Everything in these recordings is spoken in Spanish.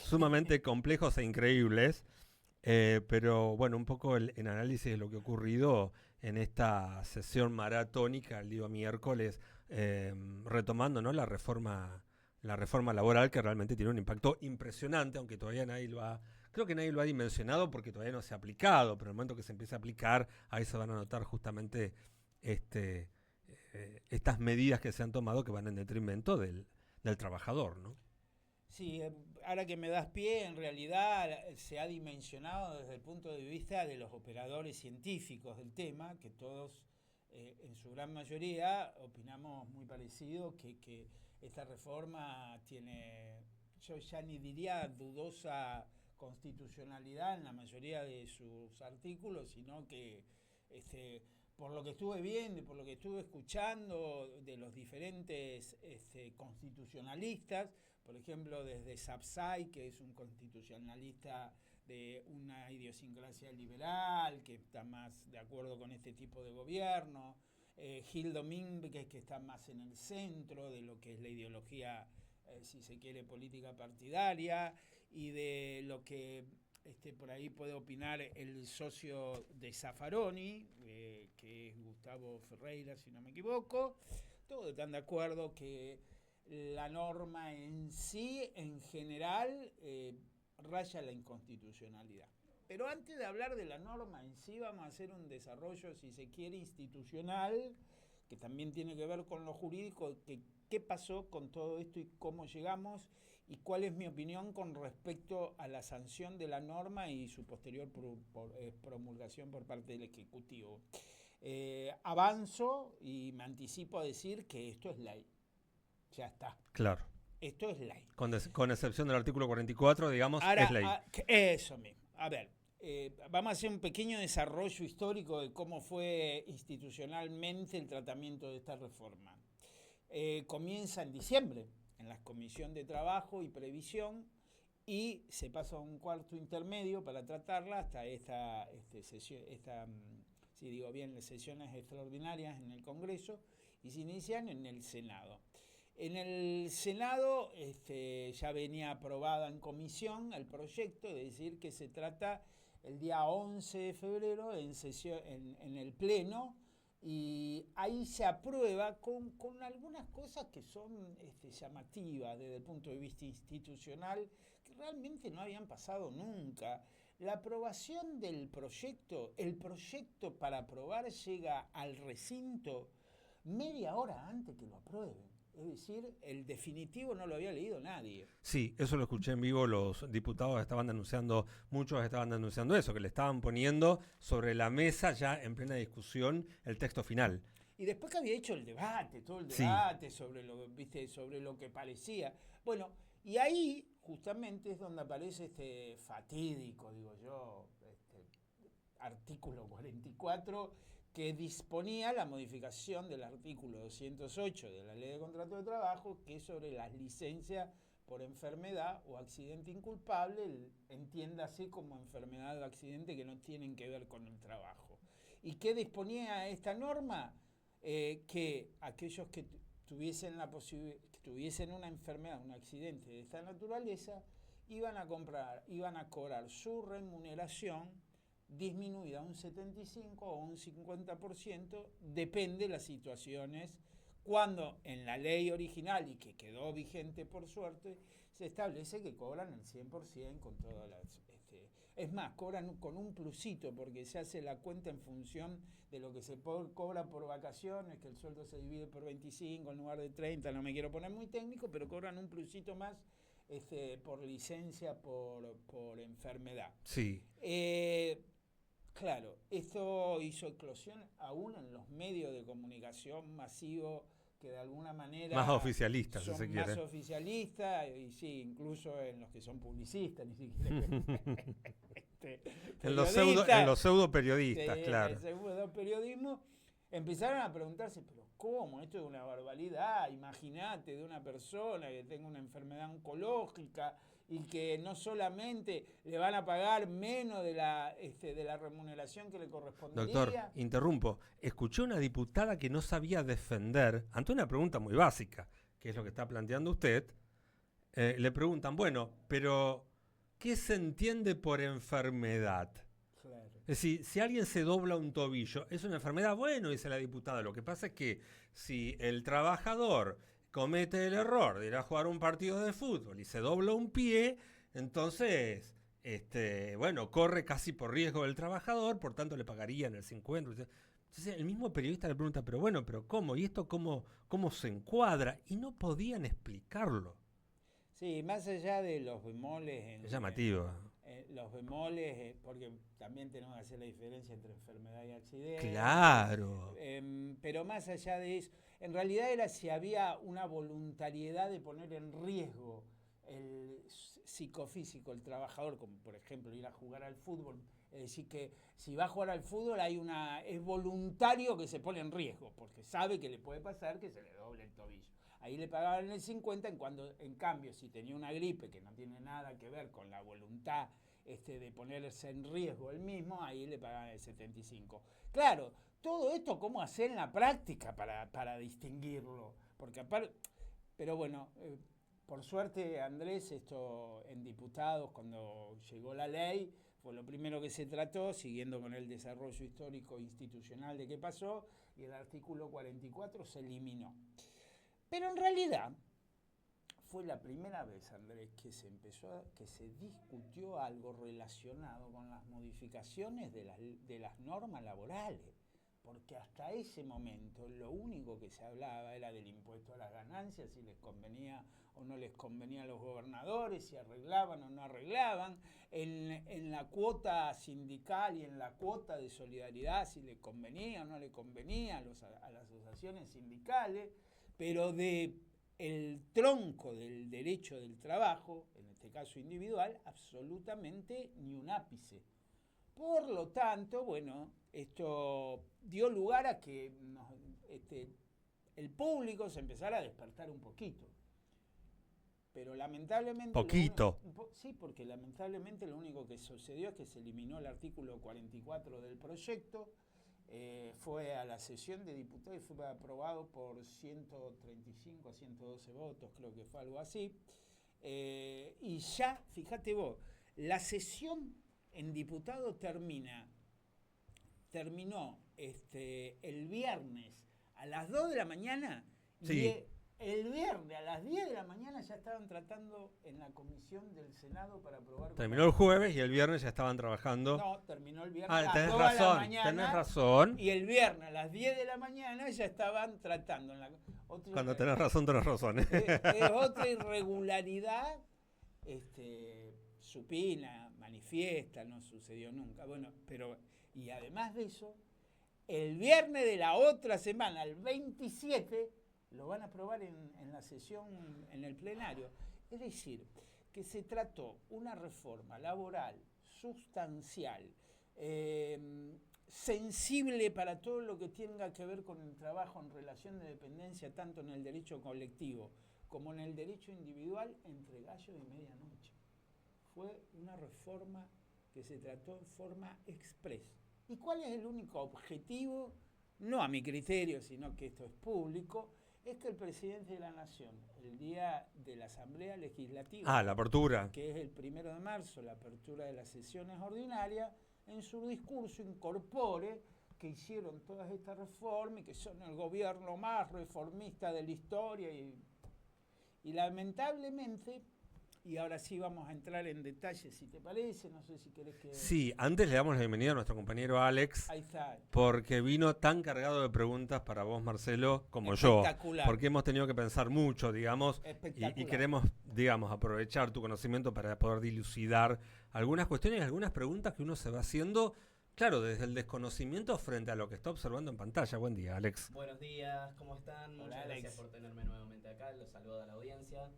sumamente complejos e increíbles. Pero bueno, un poco el análisis de lo que ha ocurrido en esta sesión maratónica el día miércoles, retomando, ¿no?, la reforma laboral, que realmente tiene un impacto impresionante, aunque todavía creo que nadie lo ha dimensionado porque todavía no se ha aplicado, pero en el momento que se empiece a aplicar, ahí se van a notar justamente este, estas medidas que se han tomado que van en detrimento del trabajador, ¿no? Sí, ahora que me das pie, en realidad se ha dimensionado desde el punto de vista de los operadores científicos del tema, que todos, en su gran mayoría, opinamos muy parecido, que esta reforma tiene, yo ya ni diría dudosa constitucionalidad en la mayoría de sus artículos, sino que por lo que estuve viendo y por lo que estuve escuchando de los diferentes constitucionalistas, por ejemplo, desde Sapsay, que es un constitucionalista de una idiosincrasia liberal, que está más de acuerdo con este tipo de gobierno, Gil Domínguez, que está más en el centro de lo que es la ideología, si se quiere, política partidaria, y de lo que por ahí puede opinar el socio de Zaffaroni, que es Gustavo Ferreira, si no me equivoco. Todos están de acuerdo que la norma en sí, en general, raya la inconstitucionalidad. Pero antes de hablar de la norma en sí, vamos a hacer un desarrollo, si se quiere, institucional, que también tiene que ver con lo jurídico, que qué pasó con todo esto y cómo llegamos y cuál es mi opinión con respecto a la sanción de la norma y su posterior promulgación por parte del Ejecutivo. Avanzo y me anticipo a decir que esto es ley. Ya está. Claro. Esto es ley. Con excepción del artículo 44, digamos, Ahora, es ley. Eso mismo. A ver, vamos a hacer un pequeño desarrollo histórico de cómo fue institucionalmente el tratamiento de esta reforma. Comienza en diciembre en la Comisión de Trabajo y Previsión y se pasa a un cuarto intermedio para tratarla hasta si digo bien, las sesiones extraordinarias en el Congreso y se inician en el Senado. En el Senado ya venía aprobada en comisión el proyecto, es decir, que se trata el día 11 de febrero en el Pleno, y ahí se aprueba con algunas cosas que son llamativas desde el punto de vista institucional, que realmente no habían pasado nunca. La aprobación del proyecto, el proyecto para aprobar llega al recinto media hora antes que lo aprueben. Es decir, el definitivo no lo había leído nadie. Sí, eso lo escuché en vivo, los diputados estaban denunciando, muchos estaban denunciando eso, que le estaban poniendo sobre la mesa ya en plena discusión el texto final. Y después que había hecho el debate, todo el Sí. debate sobre lo que parecía. Bueno, y ahí justamente es donde aparece este fatídico, digo yo, artículo 44, que disponía la modificación del artículo 208 de la Ley de Contrato de Trabajo, que es sobre las licencias por enfermedad o accidente inculpable, entiéndase como enfermedad o accidente que no tienen que ver con el trabajo. ¿Y qué disponía esta norma? Que aquellos que tuviesen una enfermedad, un accidente de esta naturaleza, iban a cobrar su remuneración disminuida a un 75 o un 50%, depende de las situaciones, cuando en la ley original, y que quedó vigente por suerte, se establece que cobran el 100% con todas las... es más, cobran con un plusito, porque se hace la cuenta en función de lo que se cobra por vacaciones, que el sueldo se divide por 25 en lugar de 30, no me quiero poner muy técnico, pero cobran un plusito más por licencia, por enfermedad. Sí. Claro, esto hizo eclosión aún en los medios de comunicación masivos que de alguna manera más oficialistas, son si se quiere. más oficialistas, y sí, incluso en los que son publicistas, ni siquiera en los pseudo periodistas, claro. El pseudo periodismo empezaron a preguntarse, pero ¿cómo? Esto es una barbaridad. Imagínate de una persona que tenga una enfermedad oncológica y que no solamente le van a pagar menos de la remuneración que le correspondería. Doctor, interrumpo. Escuché una diputada que no sabía defender ante una pregunta muy básica, que es lo que está planteando usted. Le preguntan, bueno, pero ¿qué se entiende por enfermedad? Claro. Es decir, si alguien se dobla un tobillo, ¿es una enfermedad? Bueno, dice la diputada. Lo que pasa es que si el trabajador comete el error de ir a jugar un partido de fútbol y se dobla un pie, entonces, bueno, corre casi por riesgo del trabajador, por tanto le pagarían el 50%. Entonces el mismo periodista le pregunta, pero bueno, pero ¿cómo? ¿Y esto cómo se encuadra? Y no podían explicarlo. Sí, más allá de los bemoles Es llamativo. los bemoles, porque también tenemos que hacer la diferencia entre enfermedad y accidente. Claro. Pero más allá de eso, en realidad era si había una voluntariedad de poner en riesgo el psicofísico, el trabajador, como por ejemplo ir a jugar al fútbol. Es decir, que si va a jugar al fútbol es voluntario que se pone en riesgo, porque sabe que le puede pasar que se le doble el tobillo. Ahí le pagaban el 50, en cambio, si tenía una gripe que no tiene nada que ver con la voluntad de ponerse en riesgo él mismo, ahí le pagaban el 75. Claro, todo esto, ¿cómo hacer en la práctica para distinguirlo? Porque aparte, pero bueno, por suerte, Andrés, esto en diputados, cuando llegó la ley, fue lo primero que se trató, siguiendo con el desarrollo histórico institucional de qué pasó, y el artículo 44 se eliminó. Pero en realidad fue la primera vez, Andrés, que se discutió algo relacionado con las modificaciones de las normas laborales. Porque hasta ese momento lo único que se hablaba era del impuesto a las ganancias, si les convenía o no les convenía a los gobernadores, si arreglaban o no arreglaban, en la cuota sindical y en la cuota de solidaridad, si les convenía o no les convenía a las asociaciones sindicales, pero de el tronco del derecho del trabajo, en este caso individual, absolutamente ni un ápice. Por lo tanto, bueno, esto dio lugar a que el público se empezara a despertar un poquito. Pero lamentablemente... Poquito. Sí, porque lamentablemente lo único que sucedió es que se eliminó el artículo 44 del proyecto, fue a la sesión de diputados y fue aprobado por 135 a 112 votos, creo que fue algo así. Y ya, fíjate vos, la sesión en diputado terminó el viernes a las 2 de la mañana sí. Y el viernes a las 10 de la mañana ya estaban tratando en la comisión del Senado para aprobar. Terminó el jueves y el viernes ya estaban trabajando. No, terminó el viernes a las tenés 2 razón, de la mañana. tenés razón. Y el viernes a las 10 de la mañana ya estaban tratando. Cuando tenés razón, tenés razón. Es otra irregularidad supina, manifiesta, no sucedió nunca. Bueno, pero, y además de eso, el viernes de la otra semana, el 27, lo van a aprobar en la sesión, en el plenario. Es decir, que se trató una reforma laboral sustancial, sensible para todo lo que tenga que ver con el trabajo en relación de dependencia, tanto en el derecho colectivo como en el derecho individual, entre gallo y medianoche. Fue una reforma que se trató en forma express. ¿Y cuál es el único objetivo? No a mi criterio, sino que esto es público, es que el presidente de la Nación, el día de la Asamblea Legislativa, la apertura, que es el 1 de marzo, la apertura de las sesiones ordinarias, en su discurso incorpore que hicieron todas estas reformas y que son el gobierno más reformista de la historia y lamentablemente, y ahora sí vamos a entrar en detalles si te parece, no sé si querés que... Sí, antes le damos la bienvenida a nuestro compañero Alex. Ahí está. Porque vino tan cargado de preguntas para vos, Marcelo, como yo. Porque hemos tenido que pensar mucho, digamos, y queremos, digamos, aprovechar tu conocimiento para poder dilucidar algunas cuestiones y algunas preguntas que uno se va haciendo, claro, desde el desconocimiento frente a lo que está observando en pantalla. Buen día, Alex. Buenos días, ¿cómo están? Hola, Muchas Alex. Gracias por tenerme nuevamente acá, los saludo a la audiencia.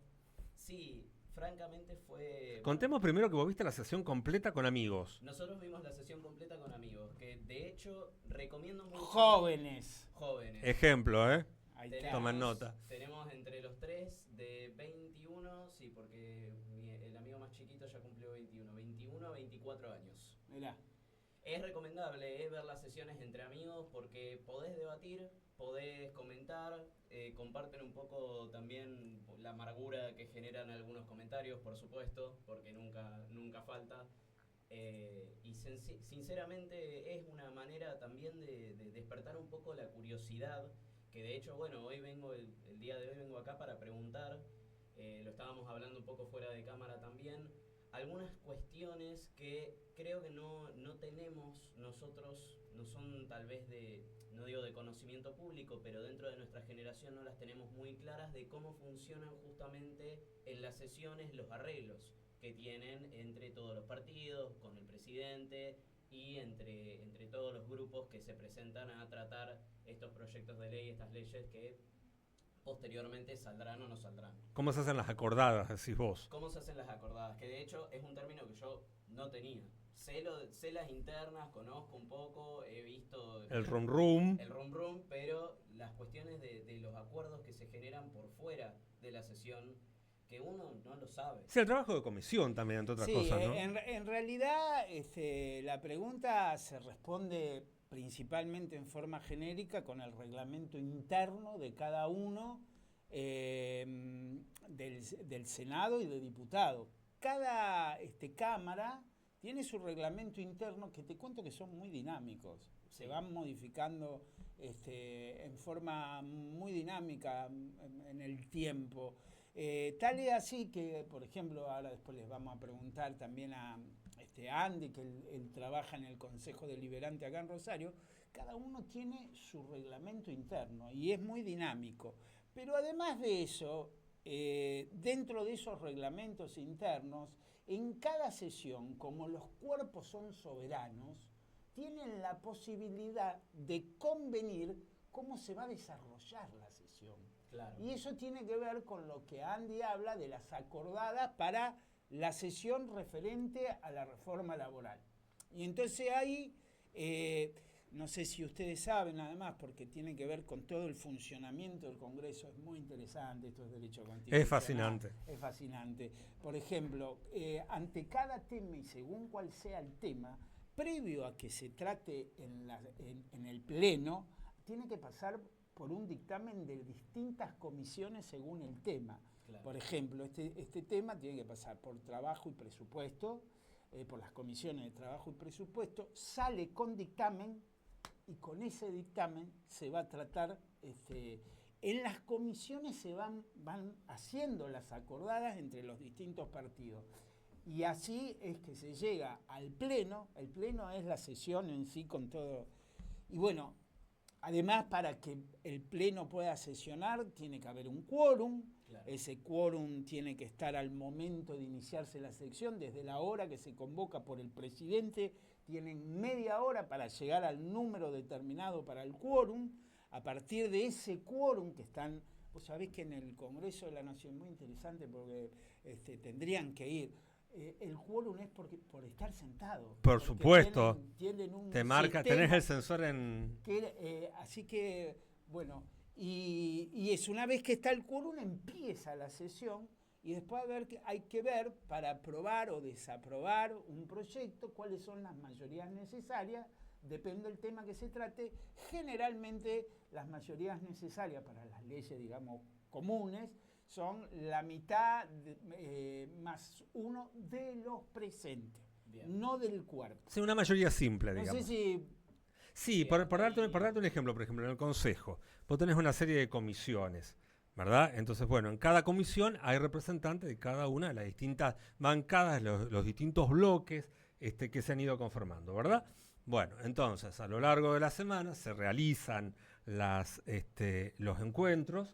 Sí, francamente fue... Contemos primero que vos viste la sesión completa con amigos. Nosotros vimos la sesión completa con amigos, que de hecho recomiendo mucho... Jóvenes. Ejemplo, ¿eh? Ahí tomen nota. Tenemos entre los tres de 21, sí, porque el amigo más chiquito ya cumplió 21 a 24 años. Mirá. Es recomendable ver las sesiones entre amigos porque podés debatir, podés comentar, comparten un poco también la amargura que generan algunos comentarios, por supuesto, porque nunca Sinceramente es una manera también de despertar un poco la curiosidad, que de hecho, bueno, hoy vengo, el día de hoy vengo acá para preguntar, lo estábamos hablando un poco fuera de cámara también, algunas cuestiones que creo que no tenemos nosotros, no son tal vez no digo de conocimiento público, pero dentro de nuestra generación no las tenemos muy claras de cómo funcionan justamente en las sesiones los arreglos que tienen entre todos los partidos, con el presidente y entre todos los grupos que se presentan a tratar estos proyectos de ley, estas leyes que posteriormente saldrán o no saldrán. ¿Cómo se hacen las acordadas, decís vos? ¿Cómo se hacen las acordadas? Que de hecho es un término que yo no tenía. Sé las internas, conozco un poco, he visto el rum rum, pero las cuestiones de los acuerdos que se generan por fuera de la sesión, que uno no lo sabe. Sí, el trabajo de comisión también, entre otras cosas, ¿no? En realidad la pregunta se responde principalmente en forma genérica con el reglamento interno de cada uno del Senado y de diputados. Cada Cámara tiene su reglamento interno, que te cuento que son muy dinámicos. Se van modificando en forma muy dinámica en el tiempo. Tal es así que, por ejemplo, ahora después les vamos a preguntar también a Andy, que él trabaja en el Consejo Deliberante acá en Rosario, cada uno tiene su reglamento interno y es muy dinámico. Pero además de eso, dentro de esos reglamentos internos, en cada sesión, como los cuerpos son soberanos, tienen la posibilidad de convenir cómo se va a desarrollar la sesión. Claro. Y eso tiene que ver con lo que Andy habla de las acordadas para la sesión referente a la reforma laboral. Y entonces ahí, no sé si ustedes saben, además, porque tiene que ver con todo el funcionamiento del Congreso, es muy interesante, esto es derecho constitucional. Es fascinante. Es fascinante. Por ejemplo, ante cada tema y según cuál sea el tema, previo a que se trate en el Pleno, tiene que pasar por un dictamen de distintas comisiones según el tema. Claro. Por ejemplo, este tema tiene que pasar por trabajo y presupuesto, por las comisiones de trabajo y presupuesto, sale con dictamen y con ese dictamen se va a tratar, en las comisiones se van haciendo las acordadas entre los distintos partidos. Y así es que se llega al Pleno. El Pleno es la sesión en sí con todo. Y bueno, además, para que el Pleno pueda sesionar, tiene que haber un quórum. Claro. Ese quórum tiene que estar al momento de iniciarse la sección, desde la hora que se convoca por el presidente. Tienen media hora para llegar al número determinado para el quórum. A partir de ese quórum que están... Vos sabés que en el Congreso de la Nación, muy interesante porque tendrían que ir... el quórum es por estar sentado. Por supuesto. Tienen un te marca, sistema tenés el sensor en... así que, bueno, y es una vez que está el quórum, empieza la sesión y después hay que ver para aprobar o desaprobar un proyecto cuáles son las mayorías necesarias, depende del tema que se trate. Generalmente las mayorías necesarias para las leyes, digamos, comunes, son la mitad más uno de los presentes. Bien. No del cuerpo. Sí, una mayoría simple, digamos. No sé si... Sí, por darte un ejemplo, por ejemplo, en el Consejo, vos tenés una serie de comisiones, ¿verdad? Entonces, bueno, en cada comisión hay representantes de cada una de las distintas bancadas, los distintos bloques que se han ido conformando, ¿verdad? Bueno, entonces, a lo largo de la semana se realizan los encuentros,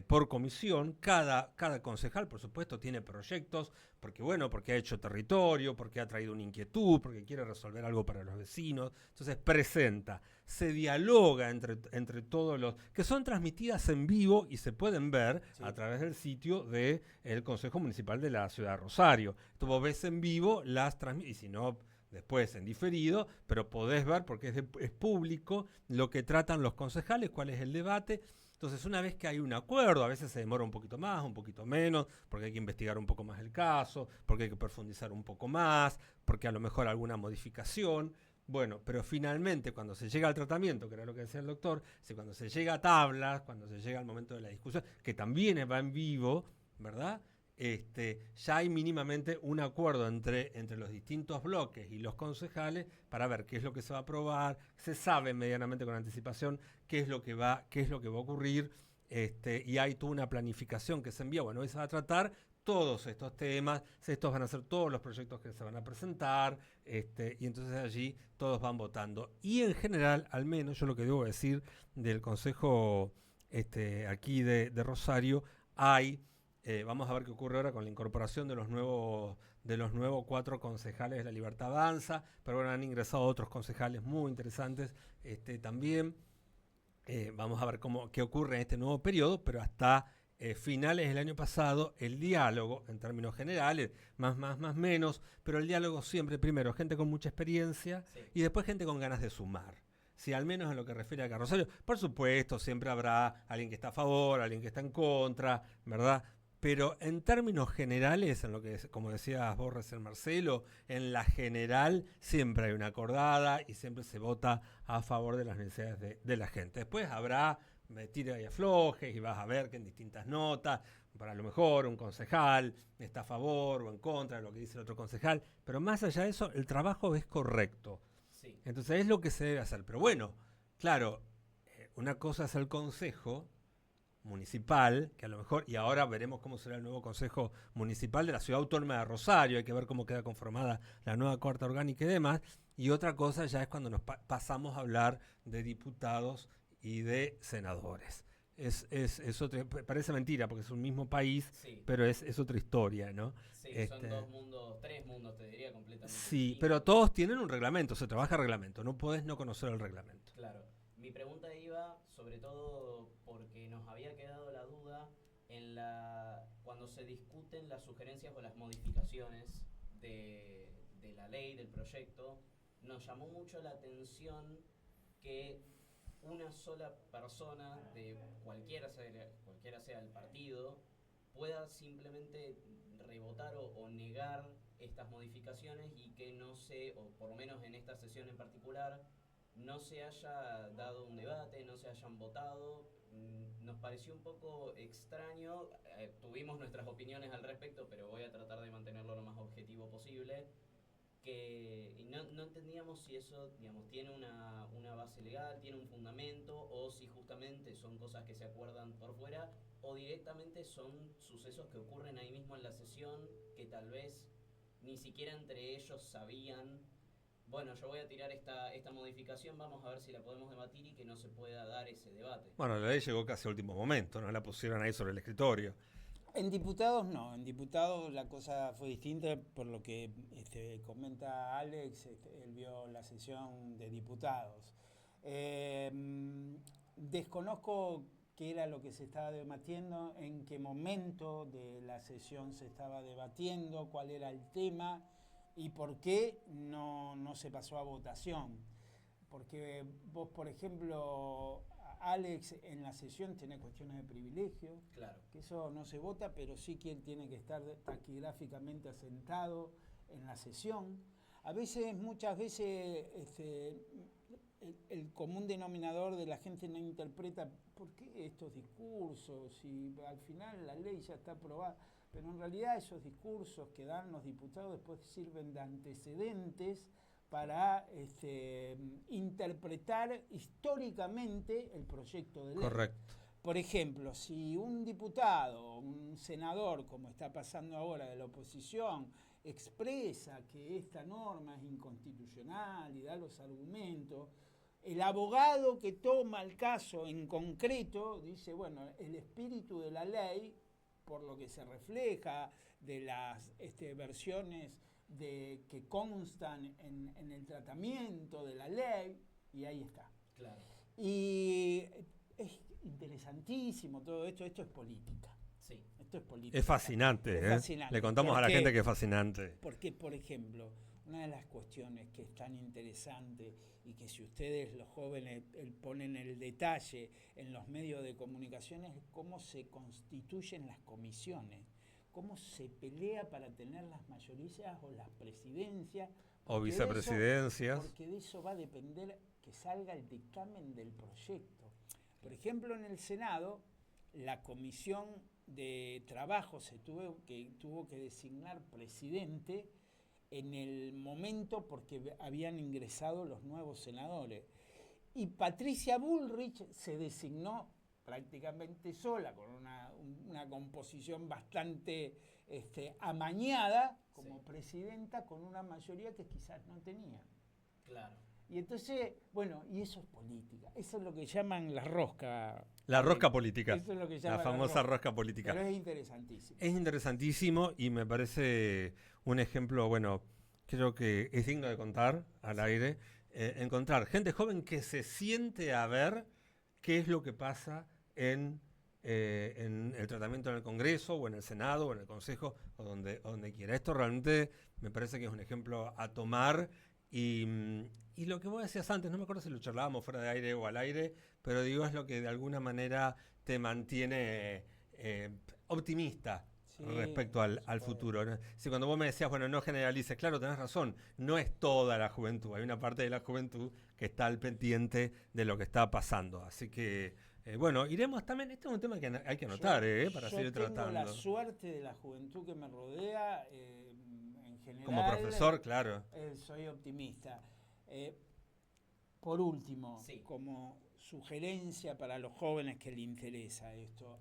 por comisión. Cada concejal, por supuesto, tiene proyectos, porque ha hecho territorio, porque ha traído una inquietud, porque quiere resolver algo para los vecinos. Entonces presenta, se dialoga entre todos los... que son transmitidas en vivo y se pueden ver a través del sitio del Consejo Municipal de la Ciudad de Rosario. Tú vos ves en vivo las transmisiones, y si no... después en diferido, pero podés ver, porque es público, lo que tratan los concejales, cuál es el debate. Entonces, una vez que hay un acuerdo, a veces se demora un poquito más, un poquito menos, porque hay que investigar un poco más el caso, porque hay que profundizar un poco más, porque a lo mejor alguna modificación. Bueno, pero finalmente, cuando se llega al tratamiento, que era lo que decía el doctor, cuando se llega a tablas, cuando se llega al momento de la discusión, que también va en vivo, ¿verdad? ya hay mínimamente un acuerdo entre los distintos bloques y los concejales para ver qué es lo que se va a aprobar, se sabe medianamente con anticipación qué es lo que va a ocurrir, y hay toda una planificación que se envía. Bueno, hoy se va a tratar todos estos temas, estos van a ser todos los proyectos que se van a presentar, y entonces allí todos van votando. Y en general, al menos yo lo que debo decir del Consejo aquí de Rosario, vamos a ver qué ocurre ahora con la incorporación de los nuevos 4 concejales de La Libertad Avanza, pero bueno, han ingresado otros concejales muy interesantes también. Vamos a ver qué ocurre en este nuevo periodo, pero hasta finales del año pasado, el diálogo, en términos generales, más, menos, pero el diálogo siempre, primero, gente con mucha experiencia, sí, y después gente con ganas de sumar. Sí, al menos en lo que refiere a Rosario. Por supuesto, siempre habrá alguien que está a favor, alguien que está en contra, ¿verdad? Pero en términos generales, en lo que, como decías vos recién, Marcelo, en la general siempre hay una acordada y siempre se vota a favor de las necesidades de la gente. Después habrá tira y aflojes y vas a ver que en distintas notas, para lo mejor un concejal está a favor o en contra de lo que dice el otro concejal, pero más allá de eso, el trabajo es correcto. Sí. Entonces es lo que se debe hacer. Pero bueno, claro, una cosa es el consejo municipal, que a lo mejor, y ahora veremos cómo será el nuevo consejo municipal de la Ciudad Autónoma de Rosario, hay que ver cómo queda conformada la nueva Carta Orgánica y demás, y otra cosa ya es cuando nos pasamos a hablar de diputados y de senadores. Es otra, parece mentira porque es un mismo país, sí, pero es otra historia, ¿no? Sí, son 2 mundos, 3 mundos, te diría, completamente sí, distintos. pero todos tienen un reglamento, se trabaja reglamento, no podés no conocer el reglamento. Claro. Mi pregunta iba sobre todo porque nos había quedado la duda cuando se discuten las sugerencias o las modificaciones de la ley, del proyecto, nos llamó mucho la atención que una sola persona de cualquiera sea el partido pueda simplemente rebotar o negar estas modificaciones y que no se, o por lo menos en esta sesión en particular, no se haya dado un debate, no se hayan votado. Nos pareció un poco extraño, tuvimos nuestras opiniones al respecto, pero voy a tratar de mantenerlo lo más objetivo posible, y no entendíamos si eso, digamos, tiene una base legal, tiene un fundamento, o si justamente son cosas que se acuerdan por fuera, o directamente son sucesos que ocurren ahí mismo en la sesión, que tal vez ni siquiera entre ellos sabían. Bueno, yo voy a tirar esta modificación, vamos a ver si la podemos debatir y que no se pueda dar ese debate. Bueno, la ley llegó casi al último momento, no la pusieron ahí sobre el escritorio. En diputados no, en diputados la cosa fue distinta por lo que comenta Alex, él vio la sesión de diputados. Desconozco qué era lo que se estaba debatiendo, en qué momento de la sesión se estaba debatiendo, cuál era el tema y por qué no se pasó a votación. Porque vos, por ejemplo, Alex en la sesión tiene cuestiones de privilegio, claro, que eso no se vota, pero sí quien tiene que estar taquigráficamente asentado en la sesión. Muchas veces, el común denominador de la gente no interpreta por qué estos discursos, y al final la ley ya está aprobada, pero en realidad esos discursos que dan los diputados después sirven de antecedentes para interpretar históricamente el proyecto de ley. Correcto. Por ejemplo, si un diputado, un senador, como está pasando ahora de la oposición, expresa que esta norma es inconstitucional y da los argumentos, el abogado que toma el caso en concreto dice, bueno, el espíritu de la ley, por lo que se refleja de las versiones que constan en el tratamiento de la ley, y ahí está. Claro. Y es interesantísimo todo esto es política. Sí. Esto es política. Es fascinante, es fascinante. Le contamos a la gente que es fascinante. Porque, por ejemplo, una de las cuestiones que es tan interesante y que si ustedes, los jóvenes, ponen el detalle en los medios de comunicación es cómo se constituyen las comisiones, cómo se pelea para tener las mayorías o las presidencias. O vicepresidencias. Porque de eso va a depender que salga el dictamen del proyecto. Por ejemplo, en el Senado, la comisión de Trabajo tuvo que designar presidente en el momento porque habían ingresado los nuevos senadores. Y Patricia Bullrich se designó prácticamente sola, con una composición bastante amañada como presidenta, con una mayoría que quizás no tenían. Claro. Y entonces, bueno, y eso es política. Eso es lo que llaman la rosca. La rosca política. Eso es lo que llaman la famosa rosca política. Pero es interesantísimo. Es interesantísimo y me parece un ejemplo, bueno, creo que es digno de contar al aire. Encontrar gente joven que se siente a ver qué es lo que pasa en el tratamiento en el Congreso o en el Senado o en el Consejo o donde quiera. Esto realmente me parece que es un ejemplo a tomar y lo que vos decías antes, no me acuerdo si lo charlábamos fuera de aire o al aire, pero digo es lo que de alguna manera te mantiene optimista. Sí, respecto al futuro, ¿no? Si cuando vos me decías, bueno, no generalices, claro, tenés razón, no es toda la juventud, hay una parte de la juventud que está al pendiente de lo que está pasando. Así que, bueno, iremos también, este es un tema que hay que anotar, para seguir tratando. Yo tengo la suerte de la juventud que me rodea, en general. Como profesor, claro. Soy optimista. Por último, como sugerencia para los jóvenes que le interesa esto,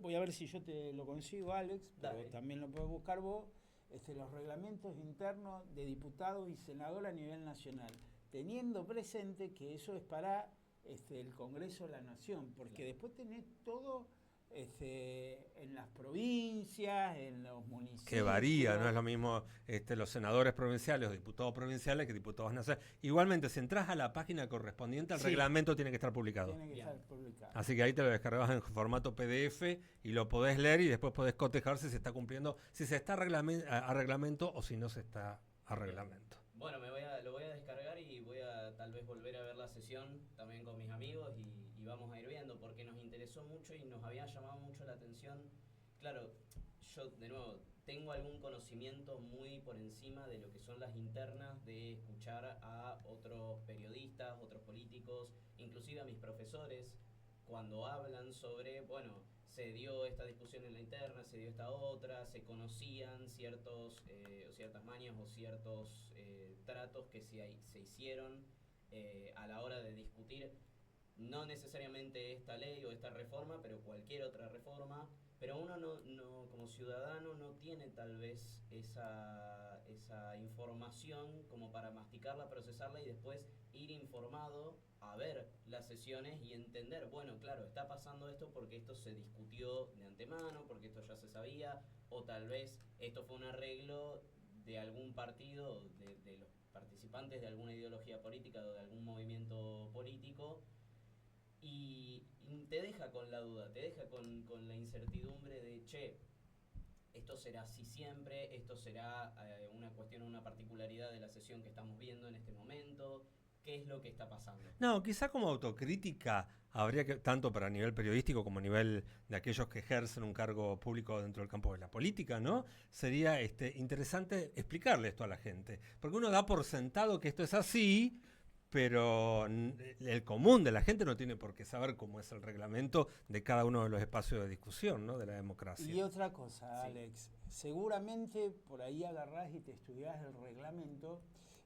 voy a ver si yo te lo consigo, Alex, pero también lo puedes buscar vos, los reglamentos internos de diputados y senadores a nivel nacional, teniendo presente que eso es para el Congreso de la Nación, porque después tenés todo en las provincias, en los municipios. Que varía, no es lo mismo los senadores provinciales o diputados provinciales que diputados nacionales. Igualmente, si entras a la página correspondiente, el reglamento tiene que estar publicado. Tiene que estar publicado. Así que ahí te lo descargas en formato PDF y lo podés leer y después podés cotejar si se está cumpliendo, si se está a reglamento o si no se está a reglamento. Bueno, lo voy a descargar y voy a tal vez volver a ver la sesión también con mis amigos y vamos a ir viendo porque nos interesó mucho y nos había llamado mucho la atención. Claro, yo de nuevo tengo algún conocimiento muy por encima de lo que son las internas, de escuchar a otros periodistas, otros políticos, inclusive a mis profesores, cuando hablan sobre, bueno, se dio esta discusión en la interna, se dio esta otra, se conocían ciertas mañas o ciertos tratos que se hicieron a la hora de discutir, no necesariamente esta ley o esta reforma, pero cualquier otra reforma, pero uno no como ciudadano no tiene tal vez esa información como para masticarla, procesarla y después ir informado a ver las sesiones y entender, bueno, claro, está pasando esto porque esto se discutió de antemano, porque esto ya se sabía, o tal vez esto fue un arreglo de algún partido, de los participantes de alguna ideología política o de algún movimiento político, y te deja con la duda, te deja con la incertidumbre de, che, esto será así siempre, esto será una cuestión, una particularidad de la sesión que estamos viendo en este momento. ¿Qué es lo que está pasando? No, quizá como autocrítica habría que, tanto para nivel periodístico como a nivel de aquellos que ejercen un cargo público dentro del campo de la política, ¿no? Sería interesante explicarle esto a la gente. Porque uno da por sentado que esto es así, pero el común de la gente no tiene por qué saber cómo es el reglamento de cada uno de los espacios de discusión, ¿no? De la democracia. Y otra cosa, Alex, seguramente por ahí agarrás y te estudiás el reglamento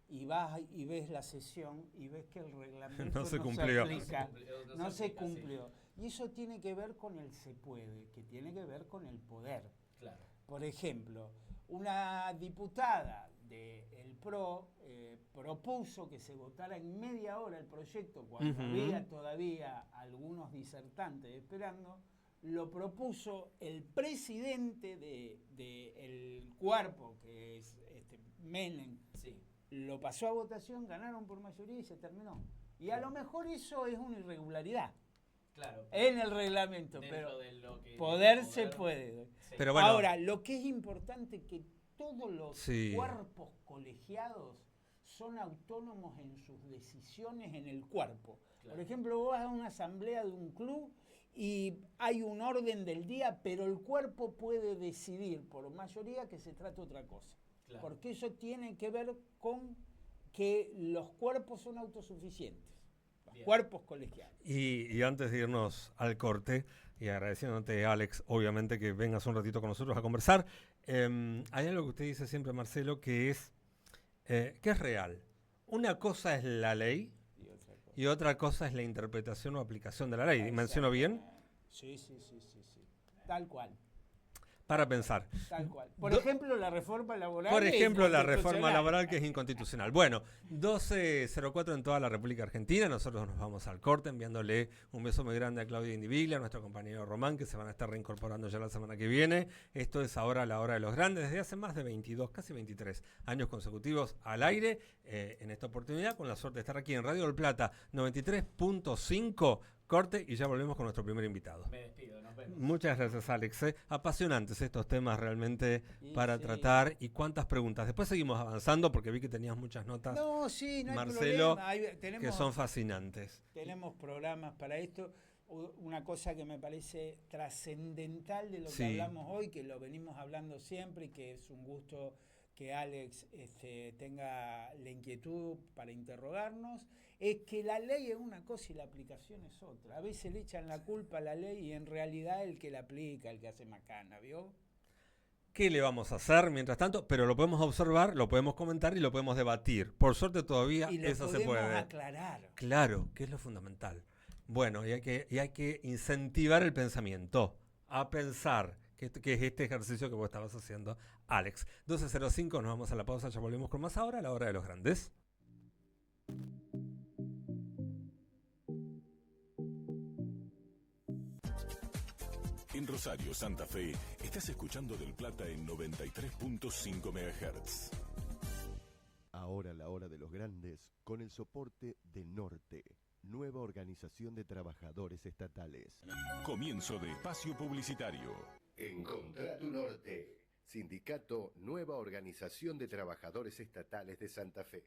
y vas y ves la sesión y ves que el reglamento no se cumplió. No se cumplió. Y eso tiene que ver con el se puede, que tiene que ver con el poder. Claro. Por ejemplo, una diputada del PRO propuso que se votara en media hora el proyecto cuando había todavía algunos disertantes esperando. Lo propuso el presidente del cuerpo, que es Menem. Sí. Lo pasó a votación, ganaron por mayoría y se terminó. Y a lo mejor eso es una irregularidad. Claro. En el reglamento, pero de lo que poder se puede. Sí. Pero bueno, ahora, lo que es importante es que todos los cuerpos colegiados son autónomos en sus decisiones en el cuerpo. Claro. Por ejemplo, vos vas a una asamblea de un club y hay un orden del día, pero el cuerpo puede decidir por mayoría que se trate otra cosa. Claro. Porque eso tiene que ver con que los cuerpos son autosuficientes. Bien. cuerpos colegiales. Y antes de irnos al corte, y agradeciéndote, Alex, obviamente que vengas un ratito con nosotros a conversar, hay algo que usted dice siempre, Marcelo, que es real. Una cosa es la ley y otra cosa es la interpretación o aplicación de la ley. ¿Menciono bien? Sí. Tal cual. Para pensar. Tal cual. Por ejemplo, la reforma laboral. Por ejemplo, la reforma inconstitucional. laboral que es inconstitucional. Bueno, 12:04 en toda la República Argentina. Nosotros nos vamos al corte enviándole un beso muy grande a Claudia Indiviglia, a nuestro compañero Román, que se van a estar reincorporando ya la semana que viene. Esto es ahora la hora de los grandes, desde hace más de 22, casi 23 años consecutivos al aire. En esta oportunidad, con la suerte de estar aquí en Radio del Plata 93.5. Corte y ya volvemos con nuestro primer invitado. Me despido, nos vemos. Muchas gracias, Alex. Apasionantes estos temas realmente para Sí. tratar. Y cuántas preguntas. Después seguimos avanzando porque vi que tenías muchas notas, No, sí, no hay Marcelo, problema. que son fascinantes. Tenemos programas para esto. Una cosa que me parece trascendental de lo Sí. que hablamos hoy, que lo venimos hablando siempre y que es un gusto que Alex tenga la inquietud para interrogarnos, es que la ley es una cosa y la aplicación es otra. A veces le echan la culpa a la ley y en realidad el que la aplica, el que hace macana, ¿vio? ¿Qué le vamos a hacer mientras tanto? Pero lo podemos observar, lo podemos comentar y lo podemos debatir. Por suerte todavía Y lo eso se podemos puede. aclarar. Claro, que es lo fundamental. Bueno, y hay que incentivar el pensamiento, a pensar, que es este ejercicio que vos estabas haciendo, Alex. 12:05, nos vamos a la pausa, ya volvemos con más ahora, a la hora de los grandes. En Rosario, Santa Fe, estás escuchando Del Plata en 93.5 MHz. Ahora la hora de los grandes, con el soporte de Norte, nueva organización de trabajadores estatales. Comienzo de espacio publicitario. Encontrá tu norte. Sindicato Nueva Organización de Trabajadores Estatales de Santa Fe.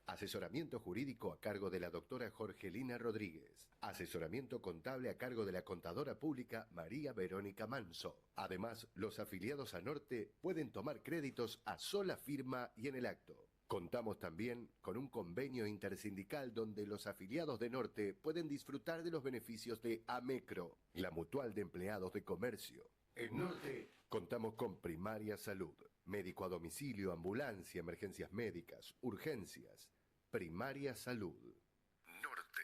Asesoramiento jurídico a cargo de la doctora Jorgelina Rodríguez. Asesoramiento contable a cargo de la contadora pública María Verónica Manso. Además, los afiliados a Norte pueden tomar créditos a sola firma y en el acto. Contamos también con un convenio intersindical donde los afiliados de Norte pueden disfrutar de los beneficios de AMECRO, la Mutual de Empleados de Comercio. En Norte contamos con Primaria Salud, médico a domicilio, ambulancia, emergencias médicas, urgencias. Primaria Salud. Norte,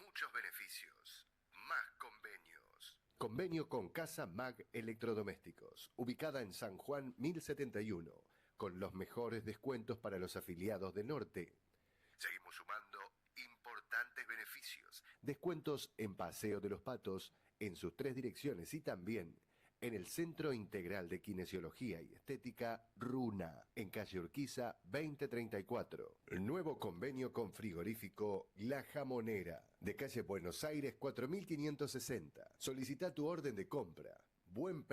muchos beneficios, más convenios. Convenio con Casa Mag Electrodomésticos, ubicada en San Juan 1071, con los mejores descuentos para los afiliados de Norte. Seguimos sumando importantes beneficios. Descuentos en Paseo de los Patos, en sus 3 direcciones y también en el Centro Integral de Kinesiología y Estética RUNA, en calle Urquiza 2034. Nuevo convenio con frigorífico La Jamonera, de calle Buenos Aires 4560. Solicita tu orden de compra. Buen precio.